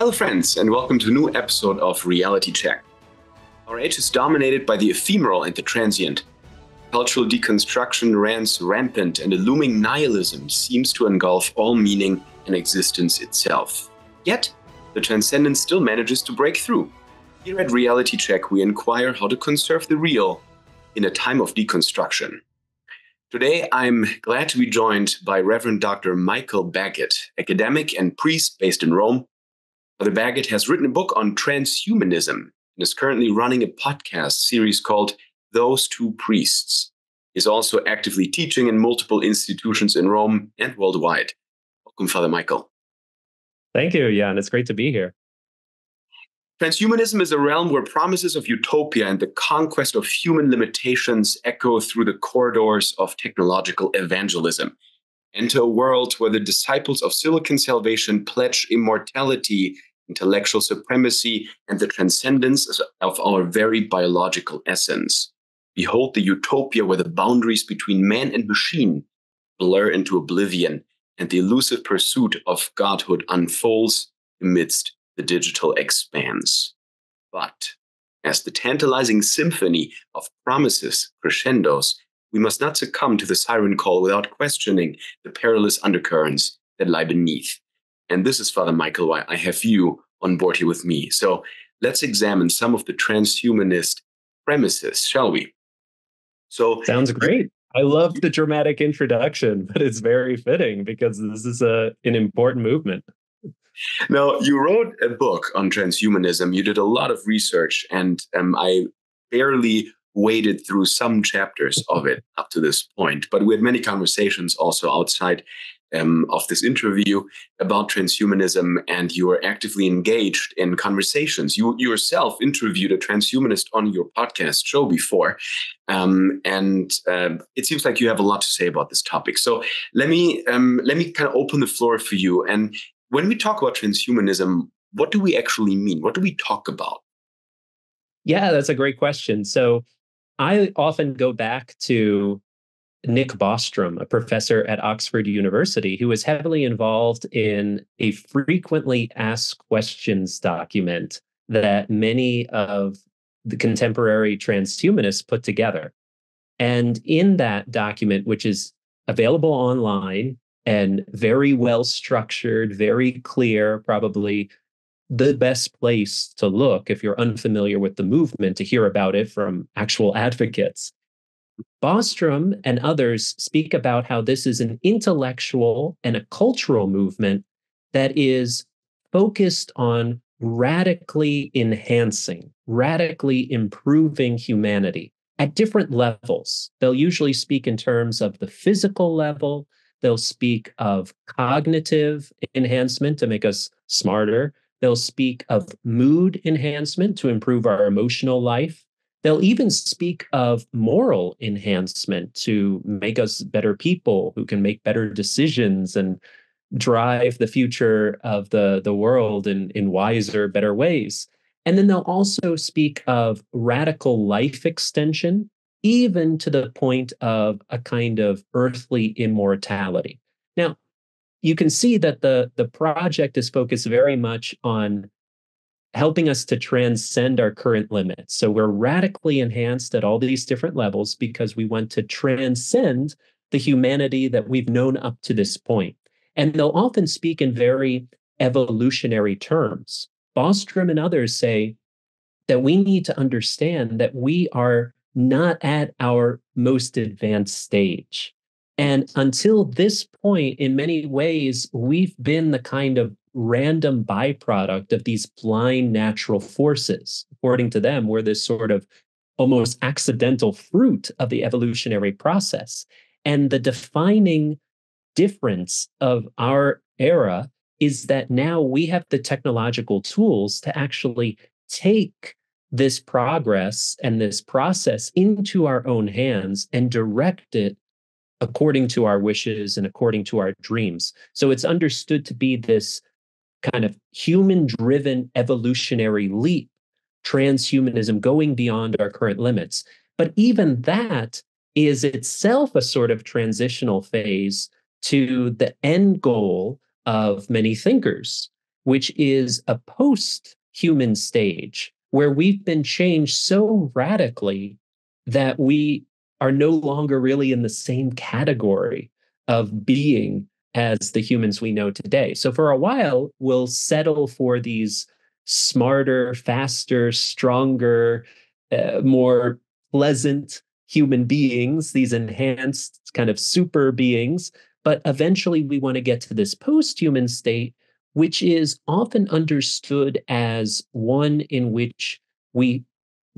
Hello friends, and welcome to a new episode of Reality Check. Our age is dominated by the ephemeral and the transient. Cultural deconstruction runs rampant, and a looming nihilism seems to engulf all meaning and existence itself. Yet, the transcendence still manages to break through. Here at Reality Check, we inquire how to conserve the real in a time of deconstruction. Today, I'm glad to be joined by Reverend Dr. Michael Baggot, academic and priest based in Rome. Father Baggot has written a book on transhumanism and is currently running a podcast series called Those Two Priests. He's also actively teaching in multiple institutions in Rome and worldwide. Welcome, Father Michael. Thank you, Jan. It's great to be here. Transhumanism is a realm where promises of utopia and the conquest of human limitations echo through the corridors of technological evangelism. Enter a world where the disciples of Silicon Salvation pledge immortality, intellectual supremacy, and the transcendence of our very biological essence. Behold the utopia where the boundaries between man and machine blur into oblivion, and the elusive pursuit of godhood unfolds amidst the digital expanse. But as the tantalizing symphony of promises crescendos, we must not succumb to the siren call without questioning the perilous undercurrents that lie beneath. And this is, Father Michael, why I have you on board here with me. So let's examine some of the transhumanist premises, shall we? Sounds great. I love the dramatic introduction, but it's very fitting because this is an important movement. Now, you wrote a book on transhumanism. You did a lot of research, and I barely waded through some chapters of it up to this point. But we had many conversations also outside of this interview about transhumanism, and you are actively engaged in conversations. You yourself interviewed a transhumanist on your podcast show before, and it seems like you have a lot to say about this topic. So let me kind of open the floor for you. And when we talk about transhumanism, what do we actually mean? What do we talk about? Yeah, that's a great question. So I often go back to Nick Bostrom, a professor at Oxford University, who was heavily involved in a frequently asked questions document that many of the contemporary transhumanists put together. And in that document, which is available online and very well structured, very clear, probably the best place to look if you're unfamiliar with the movement to hear about it from actual advocates. Bostrom and others speak about how this is an intellectual and a cultural movement that is focused on radically enhancing, radically improving humanity at different levels. They'll usually speak in terms of the physical level. They'll speak of cognitive enhancement to make us smarter. They'll speak of mood enhancement to improve our emotional life. They'll even speak of moral enhancement to make us better people who can make better decisions and drive the future of the world in wiser, better ways. And then they'll also speak of radical life extension, even to the point of a kind of earthly immortality. Now, you can see that the project is focused very much on helping us to transcend our current limits. So we're radically enhanced at all these different levels because we want to transcend the humanity that we've known up to this point. And they'll often speak in very evolutionary terms. Bostrom and others say that we need to understand that we are not at our most advanced stage. And until this point, in many ways, we've been the kind of random byproduct of these blind natural forces. According to them, we're this sort of almost accidental fruit of the evolutionary process. And the defining difference of our era is that now we have the technological tools to actually take this progress and this process into our own hands and direct it according to our wishes and according to our dreams. So it's understood to be this kind of human-driven evolutionary leap, transhumanism going beyond our current limits. But even that is itself a sort of transitional phase to the end goal of many thinkers. which is a post-human stage where we've been changed so radically that we are no longer really in the same category of being as the humans we know today. So for a while, we'll settle for these smarter, faster, stronger, more pleasant human beings, these enhanced kind of super beings. But eventually, we want to get to this post-human state, which is often understood as one in which we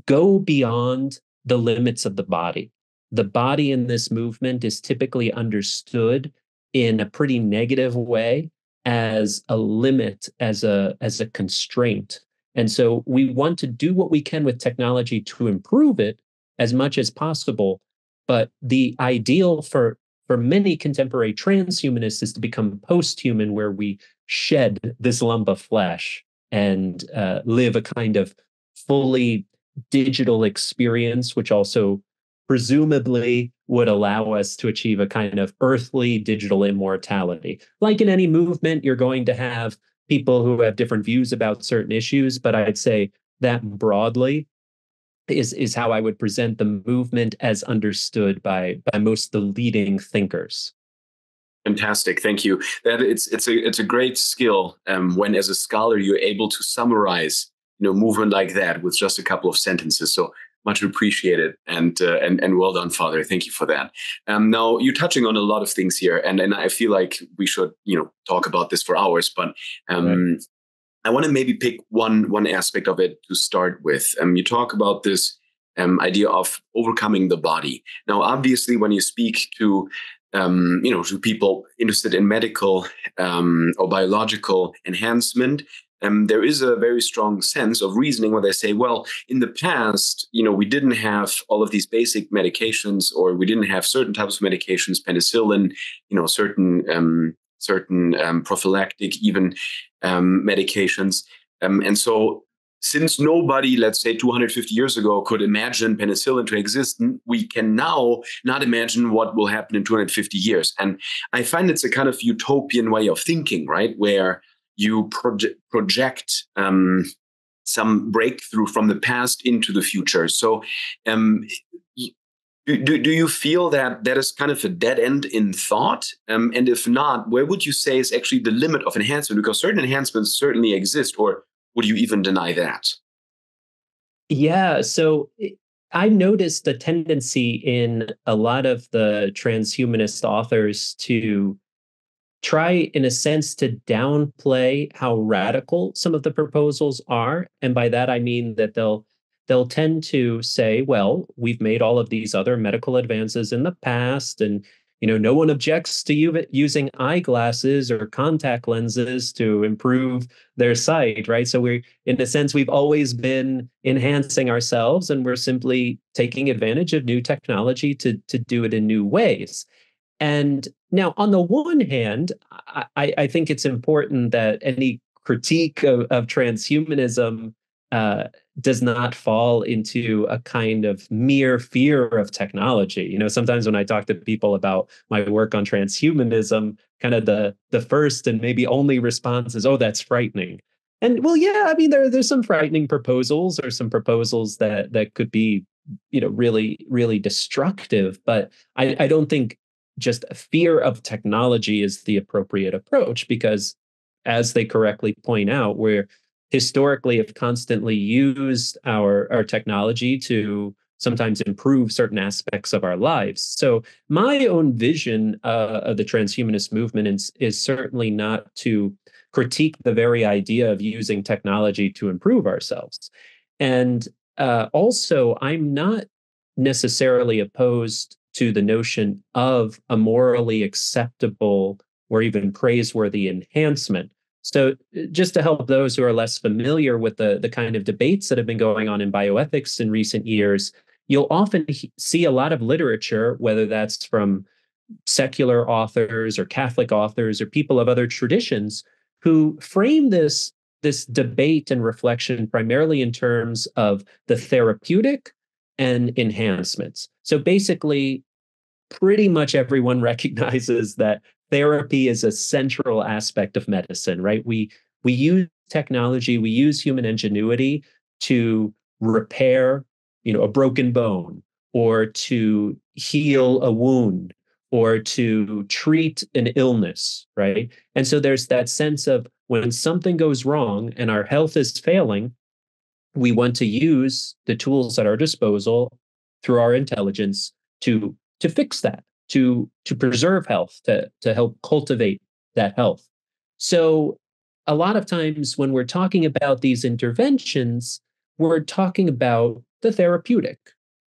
go beyond the limits of the body. The body in this movement is typically understood in a pretty negative way as a limit, as a constraint. And so we want to do what we can with technology to improve it as much as possible. But the ideal for many contemporary transhumanists is to become post-human, where we shed this lump of flesh and live a kind of fully digital experience, which also presumably would allow us to achieve a kind of earthly digital immortality. Like in any movement, you're going to have people who have different views about certain issues, but I'd say that broadly is how I would present the movement as understood by most of the leading thinkers. Fantastic, thank you. That it's a great skill when, as a scholar, you're able to summarize movement like that with just a couple of sentences. So much appreciated, and well done, Father. Thank you for that. Now you're touching on a lot of things here, and I feel like we should talk about this for hours, but right. I want to maybe pick one aspect of it to start with. You talk about this idea of overcoming the body. Now, obviously, when you speak to to people interested in medical or biological enhancement, there is a very strong sense of reasoning where they say, well, in the past, we didn't have all of these basic medications, or we didn't have certain types of medications, penicillin, certain prophylactic even medications. And so since nobody, let's say 250 years ago, could imagine penicillin to exist, we can now not imagine what will happen in 250 years. And I find it's a kind of utopian way of thinking, right? Where you project some breakthrough from the past into the future. So do you feel that is kind of a dead end in thought? And if not, where would you say is actually the limit of enhancement? Because certain enhancements certainly exist, or would you even deny that? Yeah, so I noticed a tendency in a lot of the transhumanist authors to try, in a sense, to downplay how radical some of the proposals are. And by that, I mean that they'll tend to say, well, we've made all of these other medical advances in the past, and no one objects to using eyeglasses or contact lenses to improve their sight, right? So in a sense, we've always been enhancing ourselves, and we're simply taking advantage of new technology to do it in new ways. And now, on the one hand, I think it's important that any critique of transhumanism does not fall into a kind of mere fear of technology. Sometimes when I talk to people about my work on transhumanism, kind of the first and maybe only response is, "Oh, that's frightening." And well, yeah, I mean, there's some frightening proposals, or some proposals that could be, really, really destructive. But I don't think just a fear of technology is the appropriate approach, because, as they correctly point out, we're historically have constantly used our technology to sometimes improve certain aspects of our lives. So my own vision of the transhumanist movement is certainly not to critique the very idea of using technology to improve ourselves. And also, I'm not necessarily opposed to the notion of a morally acceptable or even praiseworthy enhancement. So just to help those who are less familiar with the kind of debates that have been going on in bioethics in recent years, you'll often see a lot of literature, whether that's from secular authors or Catholic authors or people of other traditions, who frame this debate and reflection primarily in terms of the therapeutic and enhancements. So basically, pretty much everyone recognizes that therapy is a central aspect of medicine, right? We We use technology, we use human ingenuity to repair, a broken bone, or to heal a wound, or to treat an illness, right? And so there's that sense of when something goes wrong and our health is failing, we want to use the tools at our disposal through our intelligence to fix that, to preserve health, to help cultivate that health. So a lot of times when we're talking about these interventions, we're talking about the therapeutic.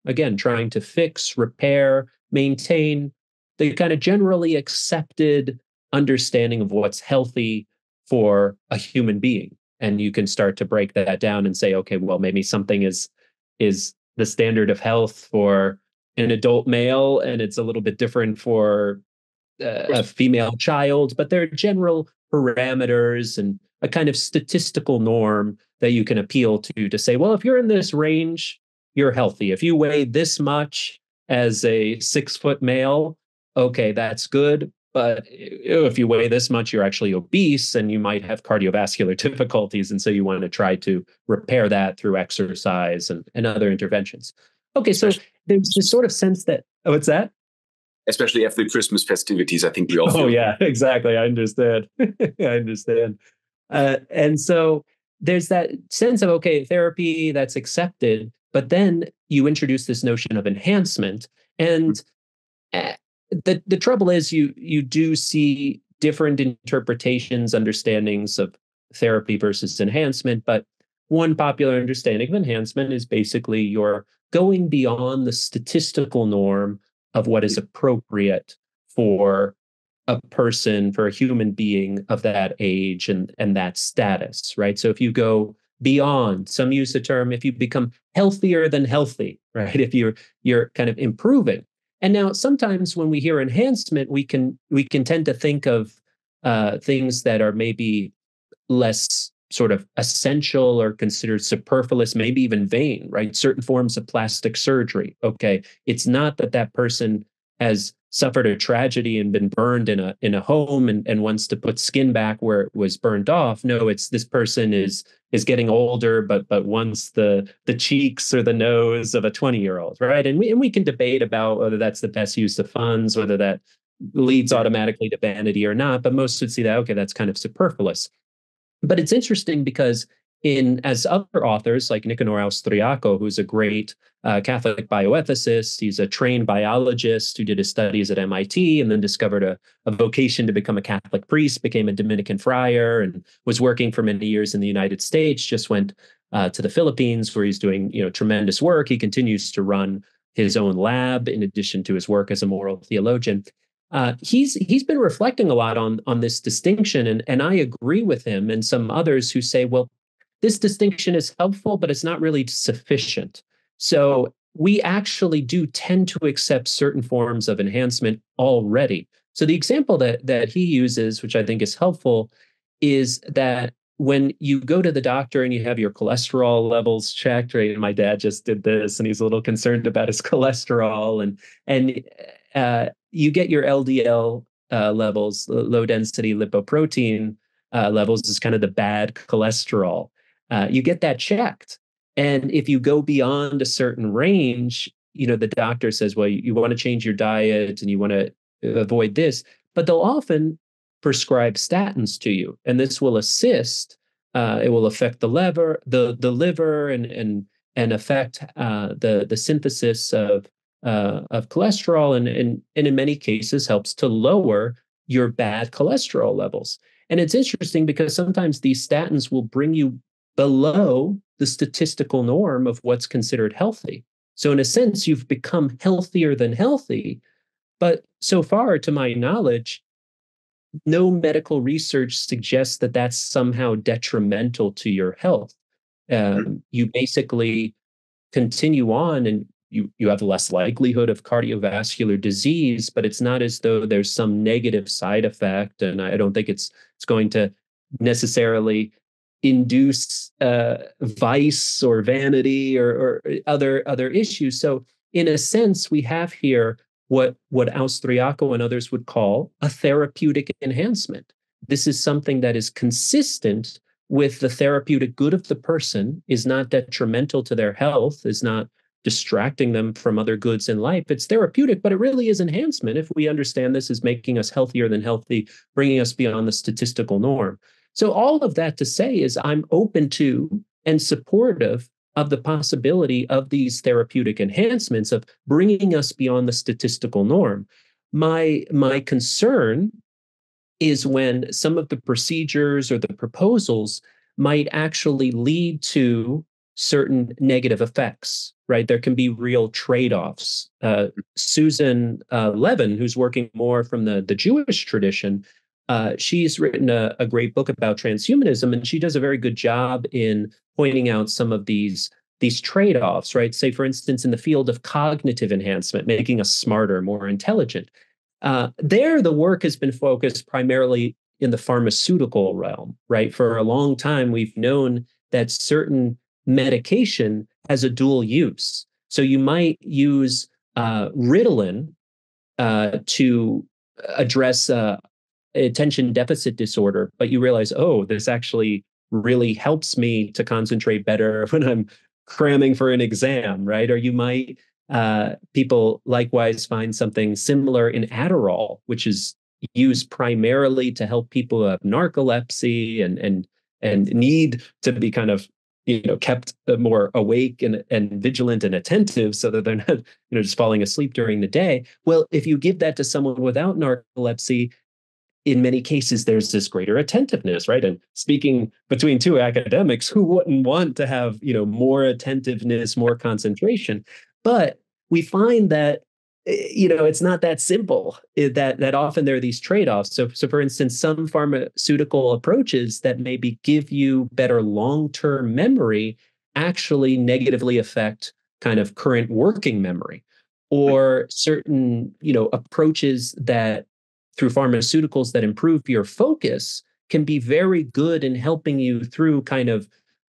Again, trying to fix, repair, maintain the kind of generally accepted understanding of what's healthy for a human being. And you can start to break that down and say, okay, well, maybe something is the standard of health for an adult male, and it's a little bit different for a female child, but there are general parameters and a kind of statistical norm that you can appeal to say, well, if you're in this range, you're healthy. If you weigh this much as a 6-foot male, okay, that's good. But if you weigh this much, you're actually obese and you might have cardiovascular difficulties. And so you want to try to repair that through exercise and other interventions. Okay, so there's this sort of sense that, what's that? Especially after the Christmas festivities, I think we all feel. Oh, yeah, exactly. I understand. I understand. And so there's that sense of, okay, therapy, that's accepted. But then you introduce this notion of enhancement. And the trouble is you do see different interpretations, understandings of therapy versus enhancement. But one popular understanding of enhancement is basically you're going beyond the statistical norm of what is appropriate for a person, for a human being of that age and that status, right? So if you go beyond, some use the term, if you become healthier than healthy, right? If you're kind of improving. And now sometimes when we hear enhancement, we can tend to think of things that are maybe less sort of essential or considered superfluous, maybe even vain, right? Certain forms of plastic surgery. Okay, it's not that person has suffered a tragedy and been burned in a home and wants to put skin back where it was burned off. No, it's this person is getting older, but wants the cheeks or the nose of a 20-year-old, right? And we can debate about whether that's the best use of funds, whether that leads automatically to vanity or not. But most would see that, okay, that's kind of superfluous. But it's interesting because as other authors like Nicanor Austriaco, who's a great Catholic bioethicist, he's a trained biologist who did his studies at MIT and then discovered a vocation to become a Catholic priest, became a Dominican friar, and was working for many years in the United States, just went to the Philippines where he's doing tremendous work. He continues to run his own lab in addition to his work as a moral theologian. He's been reflecting a lot on this distinction, and I agree with him and some others who say, well, this distinction is helpful, but it's not really sufficient. So we actually do tend to accept certain forms of enhancement already. So the example that he uses, which I think is helpful, is that when you go to the doctor and you have your cholesterol levels checked, right? And my dad just did this, and he's a little concerned about his cholesterol, and you get your LDL levels, low density lipoprotein levels, is kind of the bad cholesterol. You get that checked. And if you go beyond a certain range, the doctor says, well, you want to change your diet and you want to avoid this, but they'll often prescribe statins to you. And this will assist, it will affect the liver and affect the synthesis of cholesterol and in many cases helps to lower your bad cholesterol levels. And it's interesting because sometimes these statins will bring you below the statistical norm of what's considered healthy. So in a sense, you've become healthier than healthy. But so far, to my knowledge, no medical research suggests that that's somehow detrimental to your health. You basically continue on and you have less likelihood of cardiovascular disease, but it's not as though there's some negative side effect. And I don't think it's going to necessarily induce vice or vanity or other issues. So in a sense, we have here what Austriaco and others would call a therapeutic enhancement. This is something that is consistent with the therapeutic good of the person, is not detrimental to their health, is not distracting them from other goods in life. It's therapeutic, but it really is enhancement if we understand this is making us healthier than healthy, bringing us beyond the statistical norm. So all of that to say is I'm open to and supportive of the possibility of these therapeutic enhancements of bringing us beyond the statistical norm. My concern is when some of the procedures or the proposals might actually lead to certain negative effects, right? There can be real trade-offs. Susan Levin, who's working more from the Jewish tradition, she's written a great book about transhumanism, and she does a very good job in pointing out some of these trade-offs, right? Say, for instance, in the field of cognitive enhancement, making us smarter, more intelligent. There, the work has been focused primarily in the pharmaceutical realm, right? For a long time, we've known that certain medication has a dual use. So you might use Ritalin to address attention deficit disorder, but you realize, oh, this actually really helps me to concentrate better when I'm cramming for an exam, right? Or you might people likewise find something similar in Adderall, which is used primarily to help people who have narcolepsy and need to be kind of kept more awake and vigilant and attentive so that they're not just falling asleep during the day. Well, if you give that to someone without narcolepsy, in many cases, there's this greater attentiveness, right? And speaking between two academics, who wouldn't want to have, more attentiveness, more concentration? But we find that, it's not that simple. That often there are these trade-offs. So for instance, some pharmaceutical approaches that maybe give you better long-term memory actually negatively affect kind of current working memory, or certain, approaches that through pharmaceuticals that improve your focus can be very good in helping you through kind of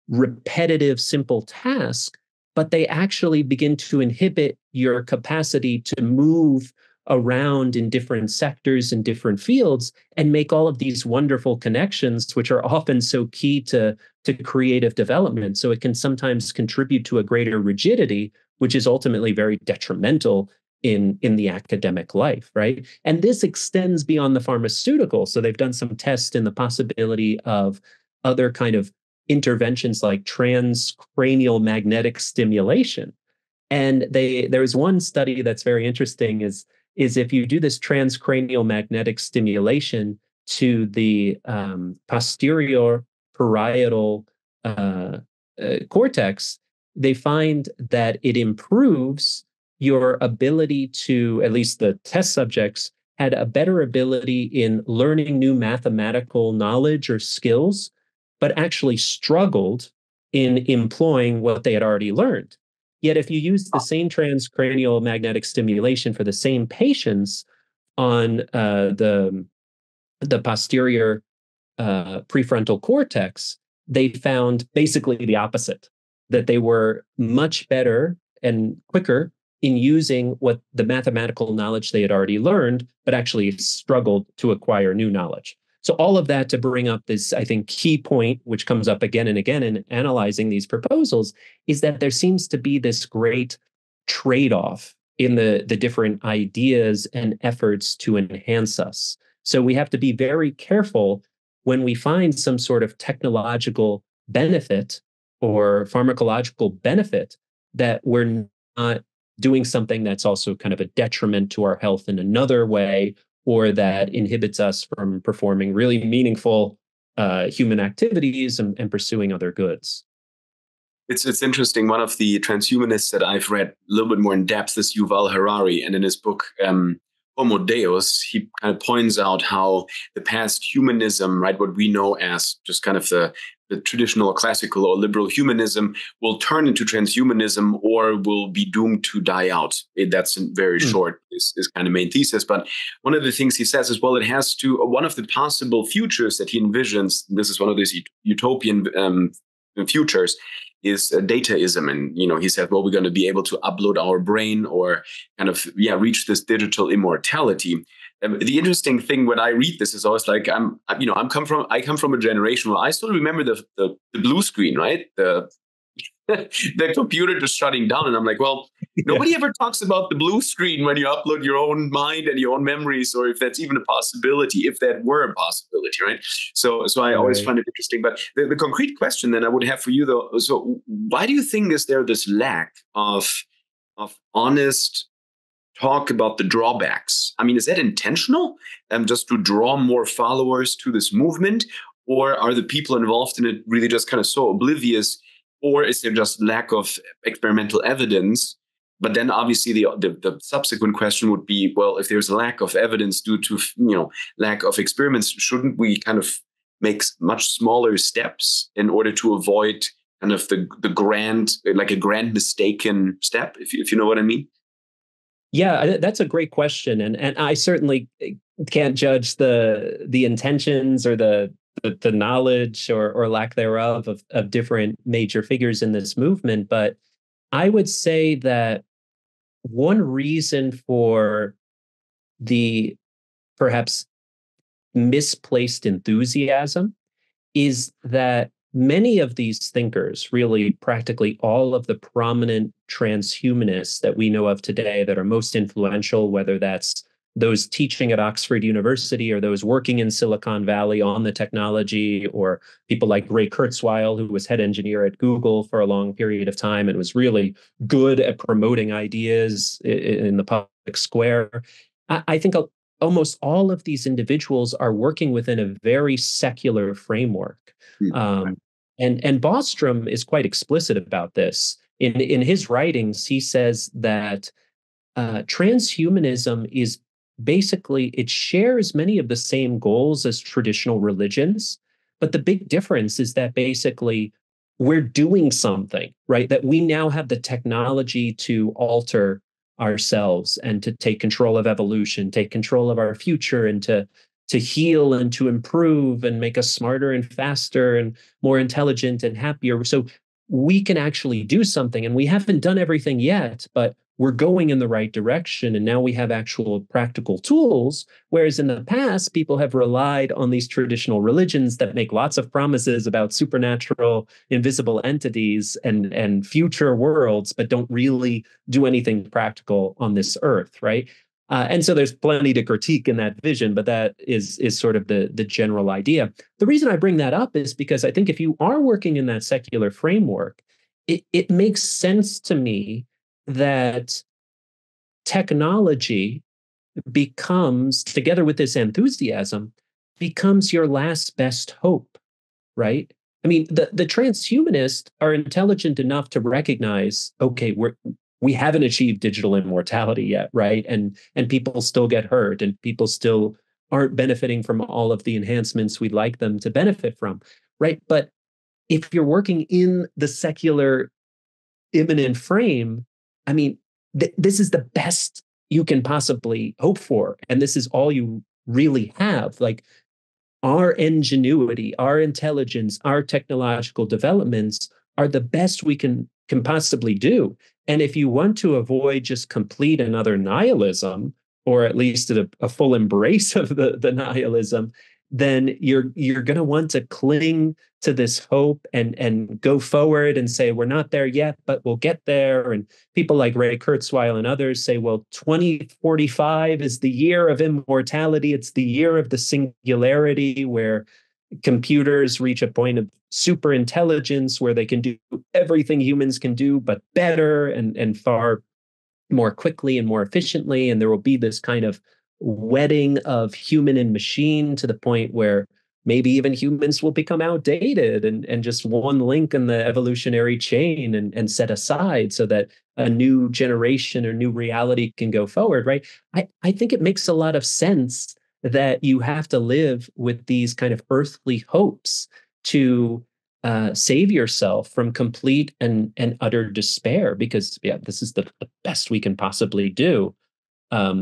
repetitive, simple tasks, but they actually begin to inhibit your capacity to move around in different sectors and different fields and make all of these wonderful connections, which are often so key to creative development. So it can sometimes contribute to a greater rigidity, which is ultimately very detrimental in the academic life, right? And this extends beyond the pharmaceutical. So they've done some tests in the possibility of other kind of interventions like transcranial magnetic stimulation. And there's one study that's very interesting is if you do this transcranial magnetic stimulation to the posterior parietal cortex, they find that it improves your ability to, at least the test subjects had a better ability in learning new mathematical knowledge or skills, but actually struggled in employing what they had already learned. Yet if you use the same transcranial magnetic stimulation for the same patients on the posterior prefrontal cortex, they found basically the opposite, that they were much better and quicker in using what the mathematical knowledge they had already learned, but actually struggled to acquire new knowledge. So all of that to bring up this, I think, key point, which comes up again and again in analyzing these proposals, is that there seems to be this great trade-off in the different ideas and efforts to enhance us. So we have to be very careful when we find some sort of technological benefit or pharmacological benefit that we're not doing something that's also kind of a detriment to our health in another way, or that inhibits us from performing really meaningful human activities and pursuing other goods. It's interesting. One of the transhumanists that I've read a little bit more in depth is Yuval Harari, and in his book Homo Deus, he kind of points out how the past humanism, right, what we know as just kind of the traditional classical or liberal humanism, will turn into transhumanism or will be doomed to die out. That's very short, is kind of main thesis. But one of the things he says is, well, it has to, one of the possible futures that he envisions, this is one of these utopian futures, is dataism. And, he said, well, we're going to be able to upload our brain or kind of, reach this digital immortality. The interesting thing when I read this is always like, I come from a generation where I still remember the blue screen, right? The computer just shutting down. And I'm like, well, nobody ever talks about the blue screen when you upload your own mind and your own memories, or if that's even a possibility, if that were a possibility, right? So I always find it interesting. But the concrete question then I would have for you, though, so why do you think is there this lack of honest talk about the drawbacks? I mean, is that intentional? Just to draw more followers to this movement? Or are the people involved in it really just kind of so oblivious? Or is there just lack of experimental evidence? But then obviously the subsequent question would be, well, if there's a lack of evidence due to, lack of experiments, shouldn't we kind of make much smaller steps in order to avoid kind of the grand, like a grand mistaken step, if you know what I mean? Yeah, that's a great question. And I certainly can't judge the intentions or the knowledge or lack thereof of different major figures in this movement. But I would say that one reason for the perhaps misplaced enthusiasm is that many of these thinkers, really practically all of the prominent transhumanists that we know of today that are most influential, whether that's those teaching at Oxford University or those working in Silicon Valley on the technology, or people like Ray Kurzweil, who was head engineer at Google for a long period of time and was really good at promoting ideas in the public square. I think almost all of these individuals are working within a very secular framework. Um, and Bostrom is quite explicit about this. In his writings, he says that transhumanism is basically, it shares many of the same goals as traditional religions, but the big difference is that basically we're doing something, right? That we now have the technology to alter ourselves and to take control of evolution, take control of our future, and to heal and to improve and make us smarter and faster and more intelligent and happier. So we can actually do something, and we haven't done everything yet, but we're going in the right direction. And now we have actual practical tools. Whereas in the past, people have relied on these traditional religions that make lots of promises about supernatural, invisible entities and future worlds, but don't really do anything practical on this earth, right? And so there's plenty to critique in that vision, but that is sort of the general idea. The reason I bring that up is because I think if you are working in that secular framework, it makes sense to me that technology becomes, together with this enthusiasm, becomes your last best hope, right? I mean, the transhumanists are intelligent enough to recognize, okay, we haven't achieved digital immortality yet, right? And people still get hurt, and people still aren't benefiting from all of the enhancements we'd like them to benefit from, right? But if you're working in the secular imminent frame, I mean, this is the best you can possibly hope for. And this is all you really have. Like, our ingenuity, our intelligence, our technological developments are the best we can possibly do. And if you want to avoid just complete and utter nihilism, or at least a full embrace of the nihilism, then you're going to want to cling to this hope and go forward and say, we're not there yet, but we'll get there. And people like Ray Kurzweil and others say, well, 2045 is the year of immortality. It's the year of the singularity, where computers reach a point of super intelligence where they can do everything humans can do, but better and far more quickly and more efficiently. And there will be this kind of wedding of human and machine to the point where maybe even humans will become outdated and just one link in the evolutionary chain and set aside so that a new generation or new reality can go forward, right? I think it makes a lot of sense that you have to live with these kind of earthly hopes to save yourself from complete and utter despair, because this is the best we can possibly do.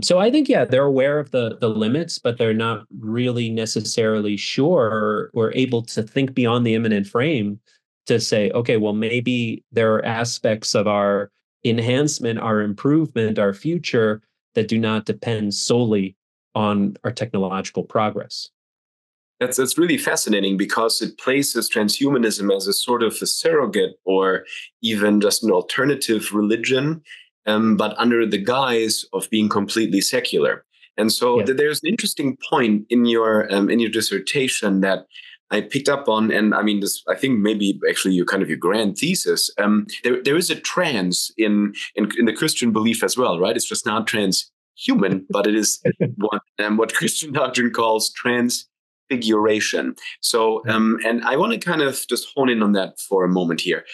So I think, they're aware of the limits, but they're not really necessarily sure or able to think beyond the imminent frame to say, okay, well, maybe there are aspects of our enhancement, our improvement, our future that do not depend solely on our technological progress. That's really fascinating because it places transhumanism as a sort of a surrogate or even just an alternative religion, but under the guise of being completely secular. And so Yeah. there's an interesting point in your dissertation that I picked up on, and I mean this. I think maybe actually your grand thesis. There is a trans in the Christian belief as well, right? It's just not transhuman, but it is what Christian doctrine calls transfiguration. So, and I want to kind of just hone in on that for a moment here.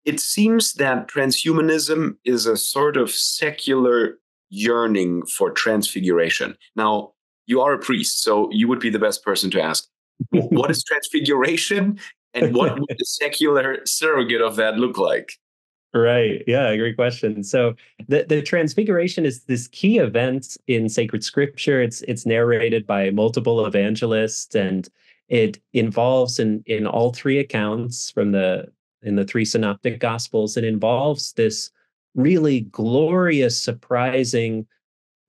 It seems that transhumanism is a sort of secular yearning for transfiguration. Now, you are a priest, so you would be the best person to ask. What is transfiguration, and what would the secular surrogate of that look like? Right. Yeah, great question. So the Transfiguration is this key event in sacred scripture. It's narrated by multiple evangelists, and it involves in all three accounts in the three synoptic gospels, it involves this really glorious, surprising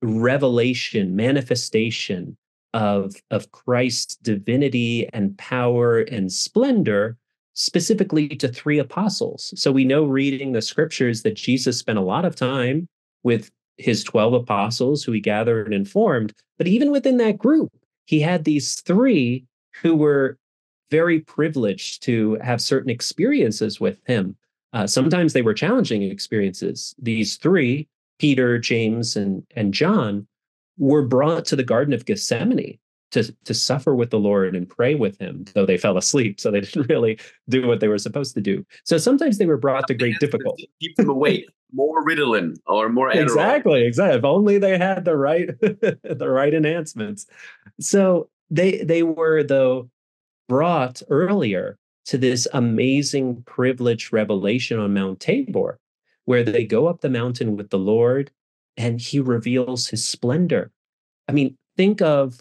revelation, manifestation of Christ's divinity and power and splendor, specifically to three apostles. So we know reading the scriptures that Jesus spent a lot of time with his 12 apostles who he gathered and informed. But even within that group, he had these three who were very privileged to have certain experiences with him. Sometimes they were challenging experiences. These three, Peter, James, and John, were brought to the Garden of Gethsemane to suffer with the Lord and pray with him, though they fell asleep, so they didn't really do what they were supposed to do. So sometimes they were brought to great difficulty. Keep them awake. More Ritalin or more Adderall. Exactly. If only they had the right the right enhancements. So they were, though, brought earlier to this amazing privileged revelation on Mount Tabor, where they go up the mountain with the Lord and he reveals his splendor. I mean, think of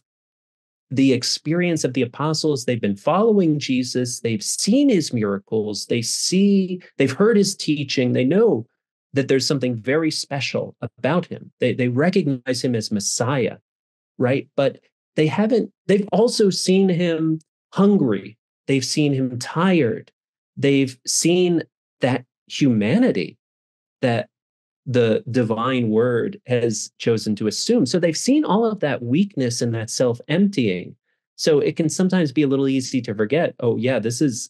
the experience of the apostles. They've been following Jesus. They've seen his miracles. They've heard his teaching. They know that there's something very special about him. They recognize him as Messiah, right? But they've also seen him hungry. They've seen him tired. They've seen that humanity that the divine word has chosen to assume. So they've seen all of that weakness and that self-emptying. So it can sometimes be a little easy to forget, oh, yeah, this is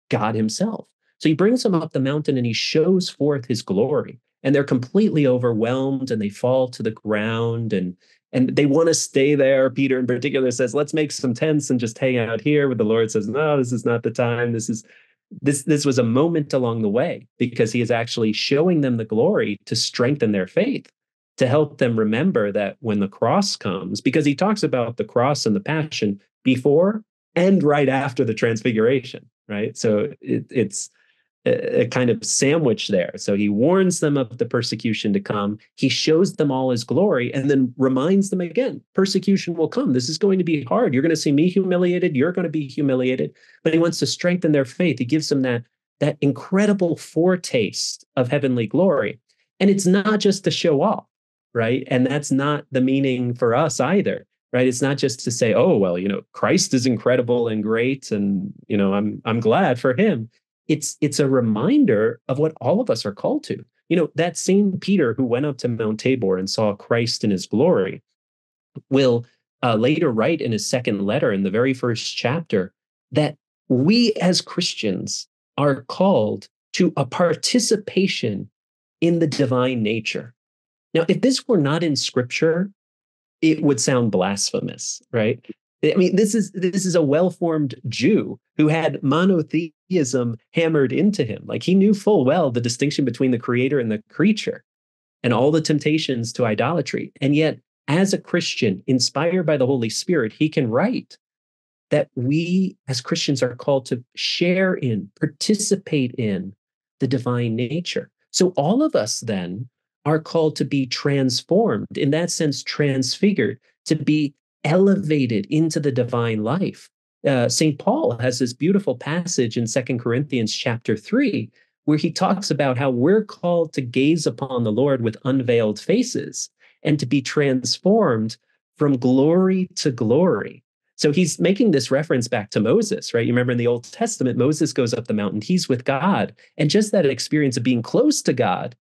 God himself. So he brings them up the mountain and he shows forth his glory. And they're completely overwhelmed and they fall to the ground and they want to stay there. Peter in particular says, let's make some tents and just hang out here. But the Lord says, no, this is not the time. This was a moment along the way, because he is actually showing them the glory to strengthen their faith, to help them remember that when the cross comes, because he talks about the cross and the passion before and right after the transfiguration, right? So it's a kind of sandwich there. So he warns them of the persecution to come. He shows them all his glory and then reminds them again, persecution will come. This is going to be hard. You're going to see me humiliated. You're going to be humiliated. But he wants to strengthen their faith. He gives them that incredible foretaste of heavenly glory. And it's not just to show off, right? And that's not the meaning for us either, right? It's not just to say, oh, well, Christ is incredible and great. And, I'm glad for him. It's a reminder of what all of us are called to. That same Peter who went up to Mount Tabor and saw Christ in his glory will later write in his second letter in the very first chapter that we as Christians are called to a participation in the divine nature. Now, if this were not in scripture, it would sound blasphemous, right? I mean, this is a well-formed Jew who had monotheism hammered into him. Like, he knew full well the distinction between the creator and the creature and all the temptations to idolatry. And yet, as a Christian, inspired by the Holy Spirit, he can write that we as Christians are called to share in, participate in the divine nature. So all of us then are called to be transformed, in that sense, transfigured, to be elevated into the divine life. St. Paul has this beautiful passage in 2 Corinthians chapter 3, where he talks about how we're called to gaze upon the Lord with unveiled faces and to be transformed from glory to glory. So he's making this reference back to Moses, right? You remember in the Old Testament, Moses goes up the mountain, he's with God. And just that experience of being close to God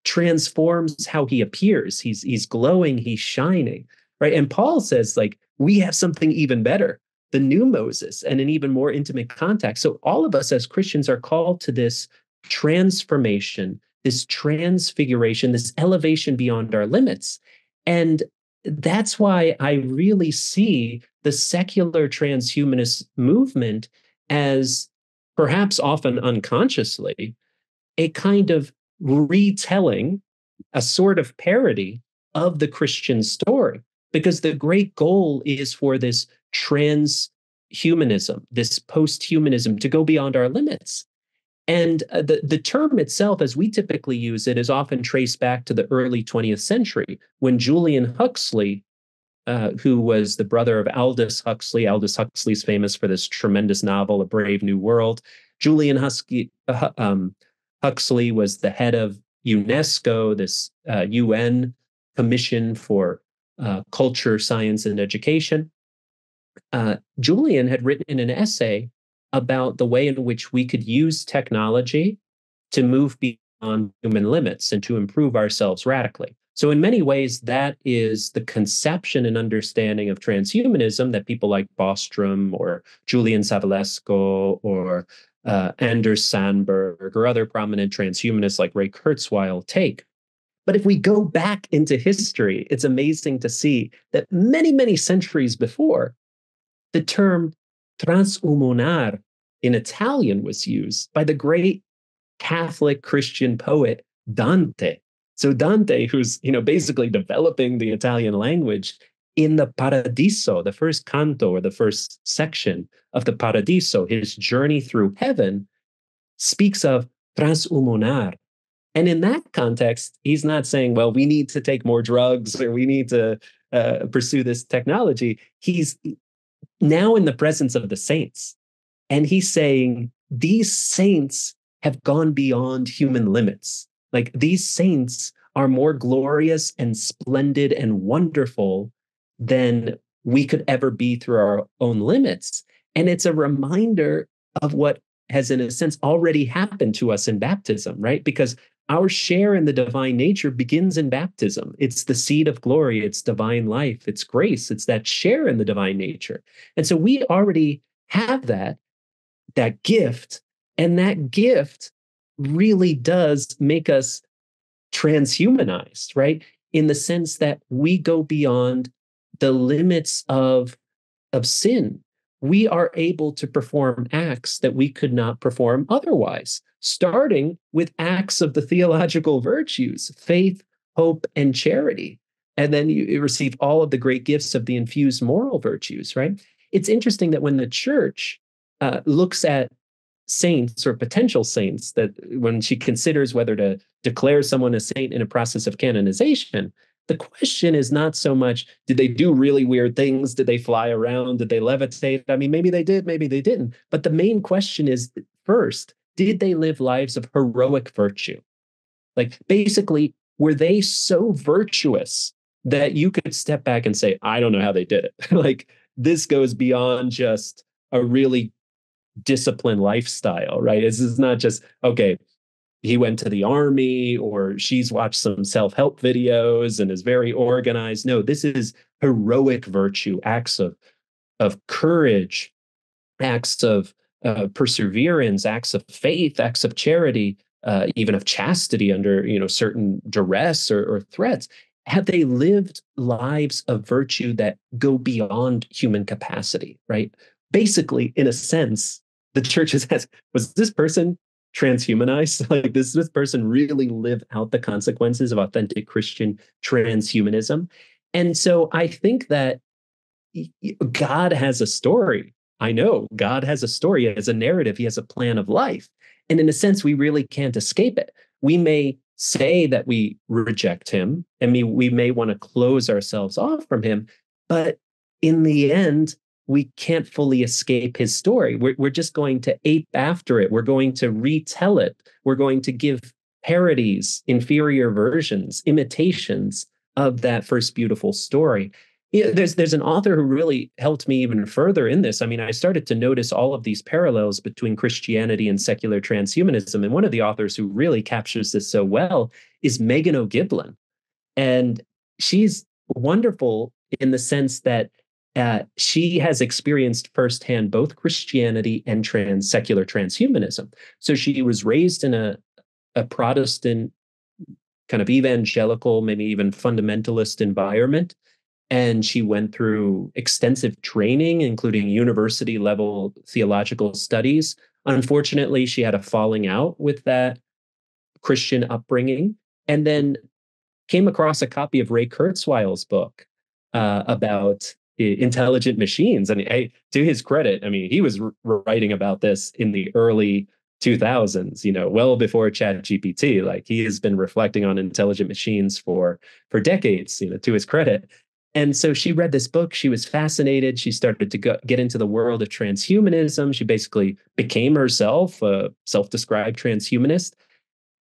transforms how he appears. He's glowing, he's shining, right? And Paul says, like, we have something even better, the new Moses, and an even more intimate contact. So all of us as Christians are called to this transformation, this transfiguration, this elevation beyond our limits. And that's why I really see the secular transhumanist movement as, perhaps often unconsciously, a kind of retelling, a sort of parody of the Christian story. Because the great goal is for this transhumanism, this post-humanism, to go beyond our limits. And the term itself, as we typically use it, is often traced back to the early 20th century, when Julian Huxley, who was the brother of Aldous Huxley. Aldous Huxley's famous for this tremendous novel, A Brave New World. Julian Huxley was the head of UNESCO, this UN commission for culture, science, and education. Julian had written in an essay about the way in which we could use technology to move beyond human limits and to improve ourselves radically. So in many ways, that is the conception and understanding of transhumanism that people like Bostrom or Julian Savulescu or Anders Sandberg or other prominent transhumanists like Ray Kurzweil take. But if we go back into history, it's amazing to see that many, many centuries before, the term transhumanar in Italian was used by the great Catholic Christian poet Dante. So Dante, who's basically developing the Italian language, in the Paradiso, the first canto or the first section of the Paradiso, his journey through heaven, speaks of transhumanar. And in that context, he's not saying, well, we need to take more drugs or we need to pursue this technology. He's now in the presence of the saints. And he's saying these saints have gone beyond human limits. Like, these saints are more glorious and splendid and wonderful than we could ever be through our own limits. And it's a reminder of what has, in a sense, already happened to us in baptism, right? Because our share in the divine nature begins in baptism. It's the seed of glory. It's divine life. It's grace. It's that share in the divine nature. And so we already have that gift. And that gift really does make us transhumanized, right? In the sense that we go beyond the limits of sin. We are able to perform acts that we could not perform otherwise, starting with acts of the theological virtues, faith, hope, and charity. And then you receive all of the great gifts of the infused moral virtues, right? It's interesting that when the church looks at saints or potential saints, that when she considers whether to declare someone a saint in a process of canonization, the question is not so much, did they do really weird things? Did they fly around? Did they levitate? I mean, maybe they did, maybe they didn't. But the main question is, first, did they live lives of heroic virtue? Like, basically, were they so virtuous that you could step back and say, I don't know how they did it. Like, this goes beyond just a really disciplined lifestyle, right? This is not just, okay, he went to the army or she's watched some self-help videos and is very organized. No, this is heroic virtue, acts of courage, acts of perseverance, acts of faith, acts of charity, even of chastity under certain duress or threats. Have they lived lives of virtue that go beyond human capacity, right? Basically, in a sense, the church has asked, was this person transhumanized? Like, does this person really live out the consequences of authentic Christian transhumanism? And so I think that God has a story. I know God has a story, he has a narrative, he has a plan of life. And in a sense, we really can't escape it. We may say that we reject him, and we may want to close ourselves off from him, but in the end, we can't fully escape his story. We're just going to ape after it. We're going to retell it. We're going to give parodies, inferior versions, imitations of that first beautiful story. Yeah, there's an author who really helped me even further in this. I mean, I started to notice all of these parallels between Christianity and secular transhumanism. And one of the authors who really captures this so well is Megan O'Giblin. And she's wonderful in the sense that she has experienced firsthand both Christianity and secular transhumanism. So she was raised in a Protestant kind of evangelical, maybe even fundamentalist environment. And she went through extensive training, including university level theological studies. Unfortunately, she had a falling out with that Christian upbringing, and then came across a copy of Ray Kurzweil's book about intelligent machines. And to his credit, I mean, he was writing about this in the early 2000s, well before ChatGPT. Like, he has been reflecting on intelligent machines for decades, to his credit. And so she read this book. She was fascinated. She started to get into the world of transhumanism. She basically became herself a self-described transhumanist.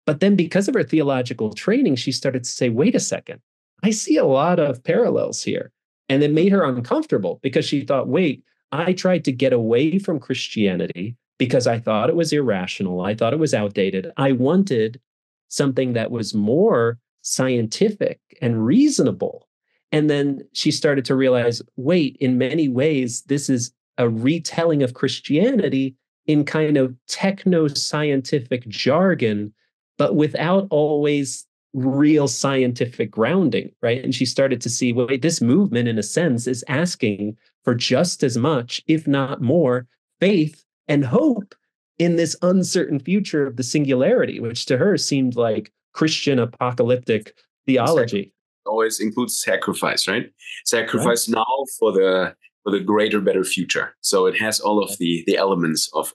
But then, because of her theological training, she started to say, wait a second, I see a lot of parallels here. And it made her uncomfortable because she thought, wait, I tried to get away from Christianity because I thought it was irrational. I thought it was outdated. I wanted something that was more scientific and reasonable. And then she started to realize, wait, in many ways, this is a retelling of Christianity in kind of techno-scientific jargon, but without always real scientific grounding, right? And she started to see, wait, this movement, in a sense, is asking for just as much, if not more, faith and hope in this uncertain future of the singularity, which to her seemed like Christian apocalyptic theology. Always includes sacrifice, right? Sacrifice now for the greater, better future. So it has all of the elements of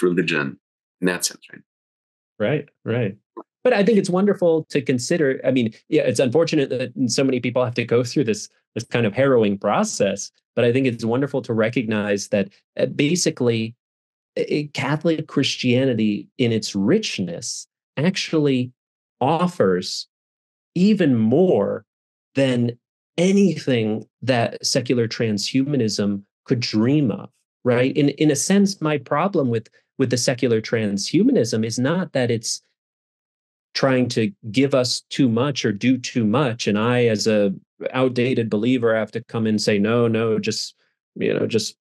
religion in that sense, right? Right. But I think it's wonderful to consider. I mean, yeah, it's unfortunate that so many people have to go through this kind of harrowing process. But I think it's wonderful to recognize that basically Catholic Christianity, in its richness, actually offers even more than anything that secular transhumanism could dream of, right? In a sense, my problem with the secular transhumanism is not that it's trying to give us too much or do too much, and I, as a outdated believer, have to come and say, no, just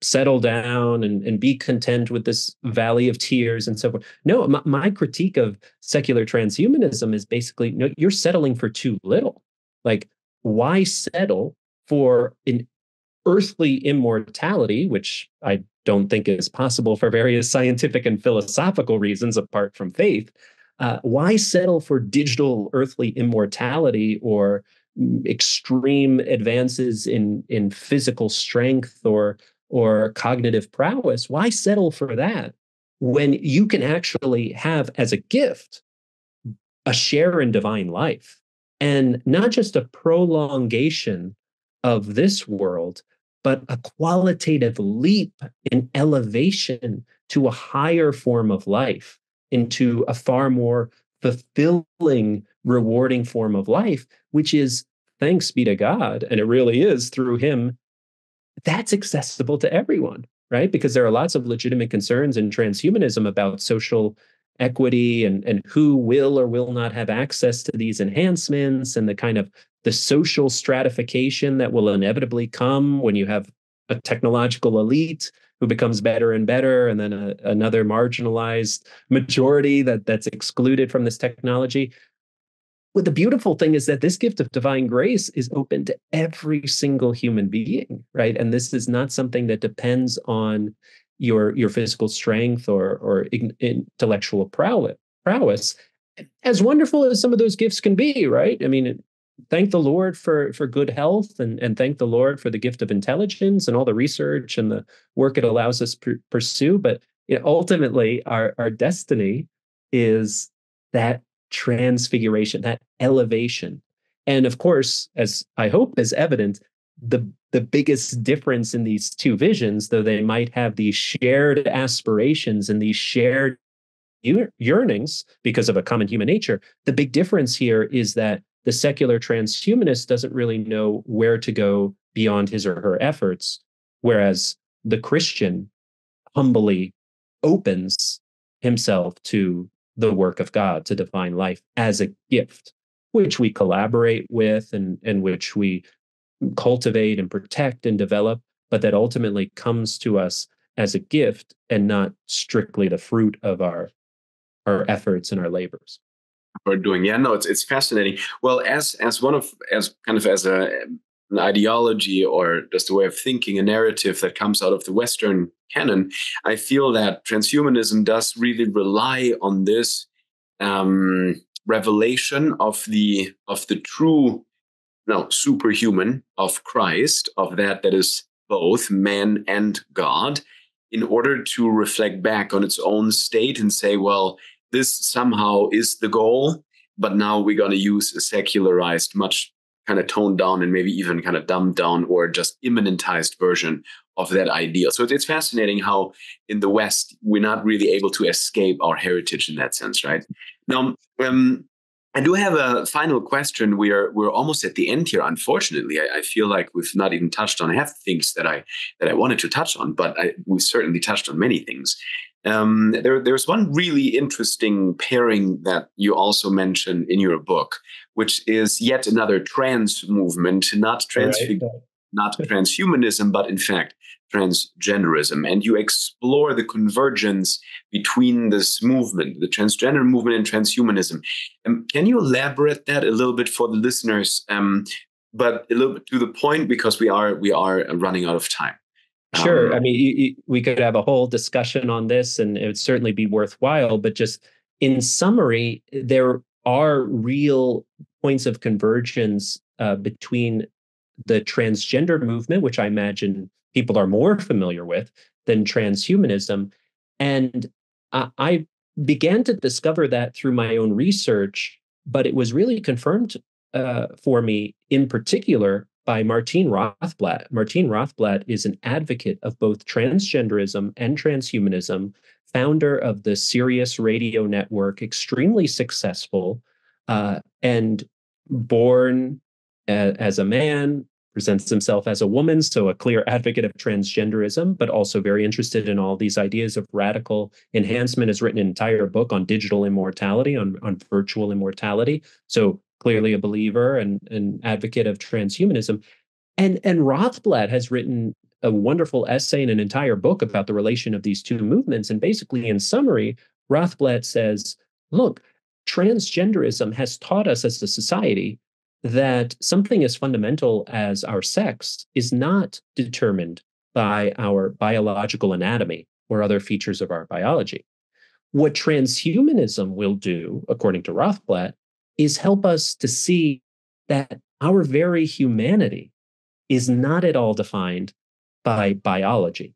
settle down and be content with this valley of tears and so forth. No, my critique of secular transhumanism is basically, no, you're settling for too little. Like, why settle for an earthly immortality, which I don't think is possible for various scientific and philosophical reasons apart from faith? Why settle for digital earthly immortality or extreme advances in physical strength or cognitive prowess? Why settle for that when you can actually have as a gift a share in divine life, and not just a prolongation of this world, but a qualitative leap in elevation to a higher form of life, into a far more fulfilling, rewarding form of life, which is, thanks be to God, and it really is through him, that's accessible to everyone, right? Because there are lots of legitimate concerns in transhumanism about social equity and who will or will not have access to these enhancements, and the kind of the social stratification that will inevitably come when you have a technological elite who becomes better and better, and then another marginalized majority that's excluded from this technology. Well, the beautiful thing is that this gift of divine grace is open to every single human being, right? And this is not something that depends on your physical strength or intellectual prowess. As wonderful as some of those gifts can be, right? I mean, thank the Lord for good health, and thank the Lord for the gift of intelligence and all the research and the work it allows us to pursue. But ultimately, our destiny is that transfiguration, that elevation. And of course, as I hope is evident, the biggest difference in these two visions, though they might have these shared aspirations and these shared yearnings because of a common human nature, the big difference here is that the secular transhumanist doesn't really know where to go beyond his or her efforts, whereas the Christian humbly opens himself to the work of God, to divine life as a gift, which we collaborate with and which we cultivate and protect and develop, but that ultimately comes to us as a gift and not strictly the fruit of our efforts and our labors. We're doing, yeah, no, it's fascinating. Well, as an ideology or just a way of thinking, a narrative that comes out of the Western canon, I feel that transhumanism does really rely on this revelation of the true, no, superhuman of Christ, of that is both man and God, in order to reflect back on its own state and say, well, this somehow is the goal, but now we're going to use a secularized, much kind of toned down and maybe even kind of dumbed down or just immanentized version of that ideal. So it's fascinating how in the West, we're not really able to escape our heritage in that sense, right? Now, I do have a final question. We're almost at the end here. Unfortunately, I feel like we've not even touched on half the things that I wanted to touch on, but we've certainly touched on many things. There's one really interesting pairing that you also mention in your book, which is yet another trans movement, not transhumanism, but in fact transgenderism. And you explore the convergence between this movement, the transgender movement and transhumanism. Can you elaborate that a little bit for the listeners, but a little bit to the point, because we are running out of time? Sure. I mean, we could have a whole discussion on this, and it would certainly be worthwhile. But just in summary, there are real points of convergence between the transgender movement, which I imagine people are more familiar with than transhumanism. And I began to discover that through my own research, but it was really confirmed for me in particular by Martine Rothblatt. Martine Rothblatt is an advocate of both transgenderism and transhumanism, founder of the Sirius Radio Network, extremely successful, and born as a man, presents himself as a woman, so a clear advocate of transgenderism, but also very interested in all these ideas of radical enhancement, has written an entire book on digital immortality, on virtual immortality. So clearly a believer and an advocate of transhumanism. And Rothblatt has written a wonderful essay and an entire book about the relation of these two movements. And basically, in summary, Rothblatt says, look, transgenderism has taught us as a society that something as fundamental as our sex is not determined by our biological anatomy or other features of our biology. What transhumanism will do, according to Rothblatt, is help us to see that our very humanity is not at all defined by biology.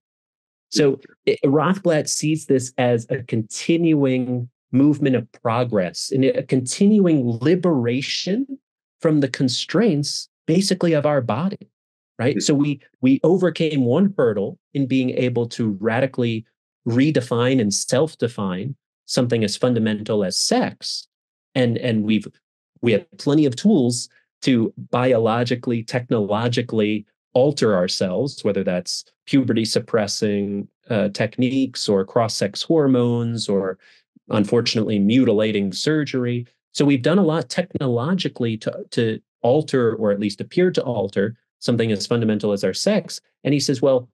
So Rothblatt sees this as a continuing movement of progress and a continuing liberation from the constraints basically of our body, right? So we overcame one hurdle in being able to radically redefine and self-define something as fundamental as sex. And we have plenty of tools to biologically, technologically alter ourselves, whether that's puberty suppressing techniques or cross-sex hormones or unfortunately mutilating surgery. So we've done a lot technologically to alter, or at least appear to alter, something as fundamental as our sex. And he says, well,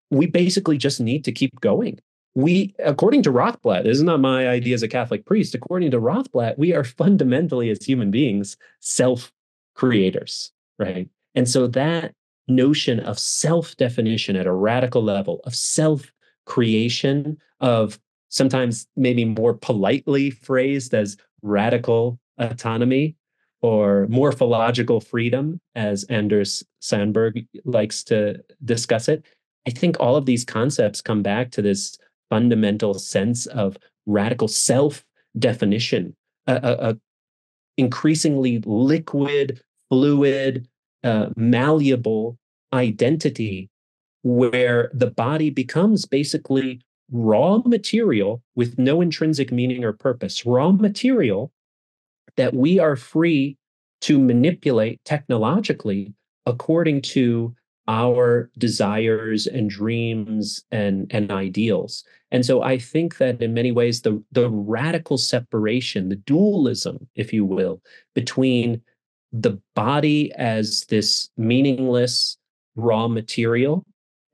we basically just need to keep going. We, according to Rothblatt, this is not my idea as a Catholic priest, according to Rothblatt, we are fundamentally as human beings self-creators, right? And so that notion of self-definition at a radical level, of self-creation, of sometimes maybe more politely phrased as radical autonomy or morphological freedom, as Anders Sandberg likes to discuss it. I think all of these concepts come back to this fundamental sense of radical self-definition, a increasingly liquid, fluid, malleable identity where the body becomes basically raw material with no intrinsic meaning or purpose, raw material that we are free to manipulate technologically according to our desires and dreams and ideals. And so I think that in many ways, the radical separation, the dualism, if you will, between the body as this meaningless raw material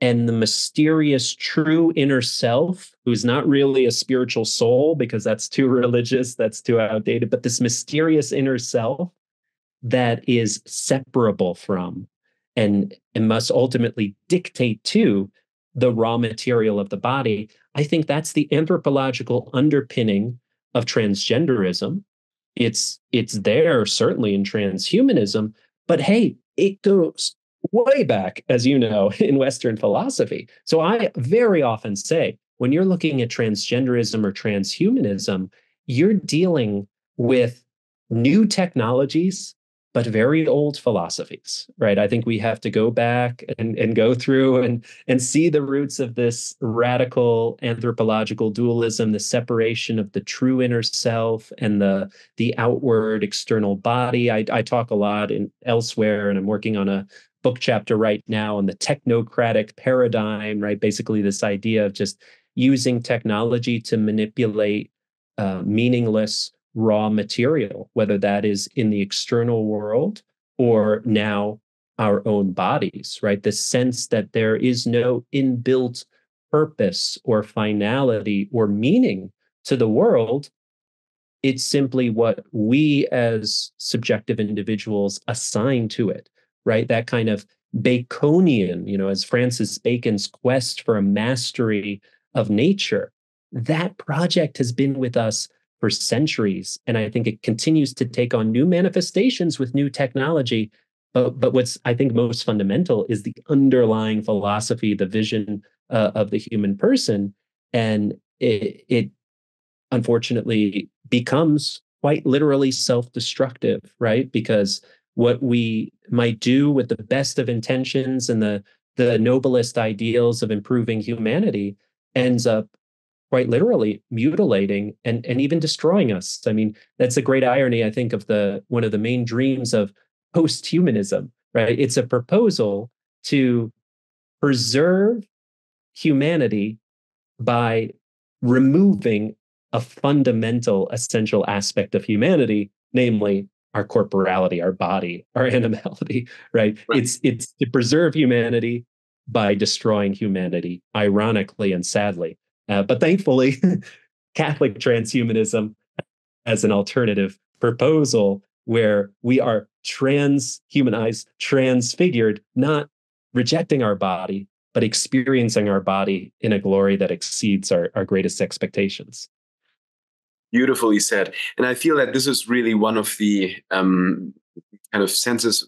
and the mysterious true inner self, who's not really a spiritual soul because that's too religious, that's too outdated, but this mysterious inner self that is separable from and must ultimately dictate to the raw material of the body. I think that's the anthropological underpinning of transgenderism. It's there certainly in transhumanism, but hey, it goes way back, as you know, in Western philosophy. So I very often say, when you're looking at transgenderism or transhumanism, you're dealing with new technologies, but very old philosophies, right? I think we have to go back and go through and see the roots of this radical anthropological dualism, the separation of the true inner self and the outward external body. I talk a lot in elsewhere, and I'm working on a book chapter right now on the technocratic paradigm, right? Basically, this idea of just using technology to manipulate meaningless raw material, whether that is in the external world or now our own bodies, right? The sense that there is no inbuilt purpose or finality or meaning to the world. It's simply what we as subjective individuals assign to it, right? That kind of Baconian, as Francis Bacon's quest for a mastery of nature, that project has been with us for centuries. And I think it continues to take on new manifestations with new technology. But what's, I think, most fundamental is the underlying philosophy, the vision of the human person. And it unfortunately becomes quite literally self-destructive, right? Because what we might do with the best of intentions and the noblest ideals of improving humanity ends up quite literally mutilating and even destroying us. I mean, that's a great irony, I think, of the one of the main dreams of post-humanism, right? It's a proposal to preserve humanity by removing a fundamental, essential aspect of humanity, namely our corporality, our body, our animality, right? Right. It's to preserve humanity by destroying humanity, ironically and sadly. But thankfully, Catholic transhumanism as an alternative proposal where we are transhumanized, transfigured, not rejecting our body, but experiencing our body in a glory that exceeds our greatest expectations. Beautifully said. And I feel that this is really one of the kind of senses,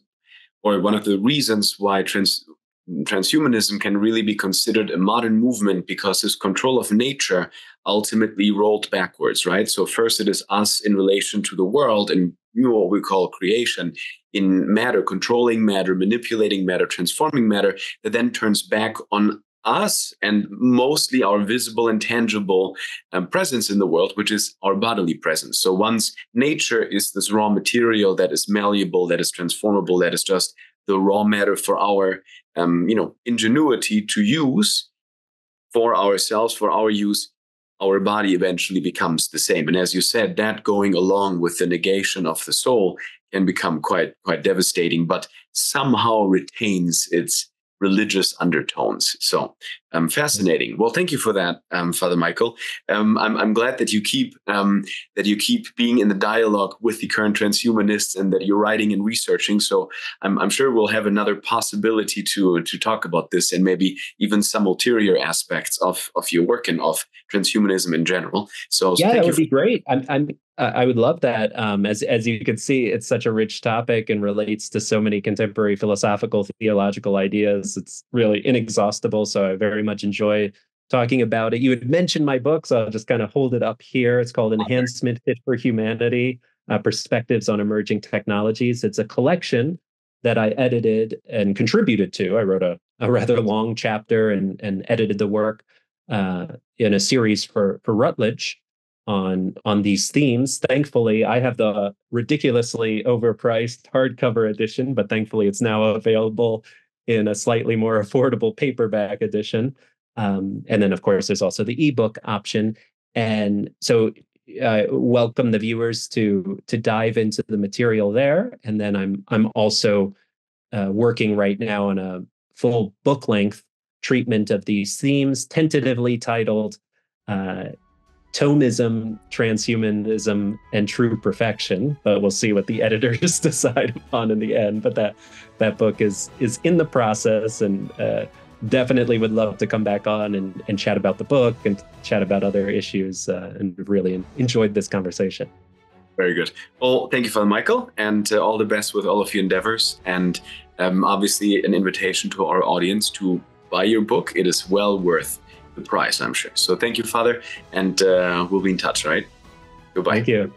or one of the reasons why transhumanism can really be considered a modern movement, because this control of nature ultimately rolled backwards, right? So first it is us in relation to the world and what we call creation, in matter, controlling matter, manipulating matter, transforming matter, that then turns back on us and mostly our visible and tangible presence in the world, which is our bodily presence. So once nature is this raw material that is malleable, that is transformable, that is just the raw matter for our ingenuity to use for ourselves, for our use, our body eventually becomes the same. And as you said, that going along with the negation of the soul can become quite devastating, but somehow retains its religious undertones. So fascinating. Well, thank you for that, Father Michael. I'm glad that you keep being in the dialogue with the current transhumanists and that you're writing and researching. So I'm sure we'll have another possibility to talk about this and maybe even some ulterior aspects of your work and of transhumanism in general. So Yeah, thank that you. would be great. I would love that. As you can see, it's such a rich topic and relates to so many contemporary philosophical, theological ideas. It's really inexhaustible. So I very much enjoy talking about it. You had mentioned my book, so I'll just kind of hold it up here. It's called Enhancement Fit for Humanity, Perspectives on Emerging Technologies. It's a collection that I edited and contributed to. I wrote a rather long chapter and edited the work in a series for Routledge on these themes. Thankfully, I have the ridiculously overpriced hardcover edition, but thankfully it's now available in a slightly more affordable paperback edition. And then, of course, there's also the ebook option. And so welcome the viewers to dive into the material there. And then I'm also working right now on a full book length treatment of these themes, tentatively titled Thomism, Transhumanism, and True Perfection, but we'll see what the editors decide upon in the end. But that book is in the process, and definitely would love to come back on and chat about the book and chat about other issues, and really enjoyed this conversation. Very good. Well, thank you, Father Michael, and all the best with all of your endeavors. And obviously an invitation to our audience to buy your book. It is well worth the price, I'm sure. So thank you, Father, and we'll be in touch, right? Goodbye. Thank you.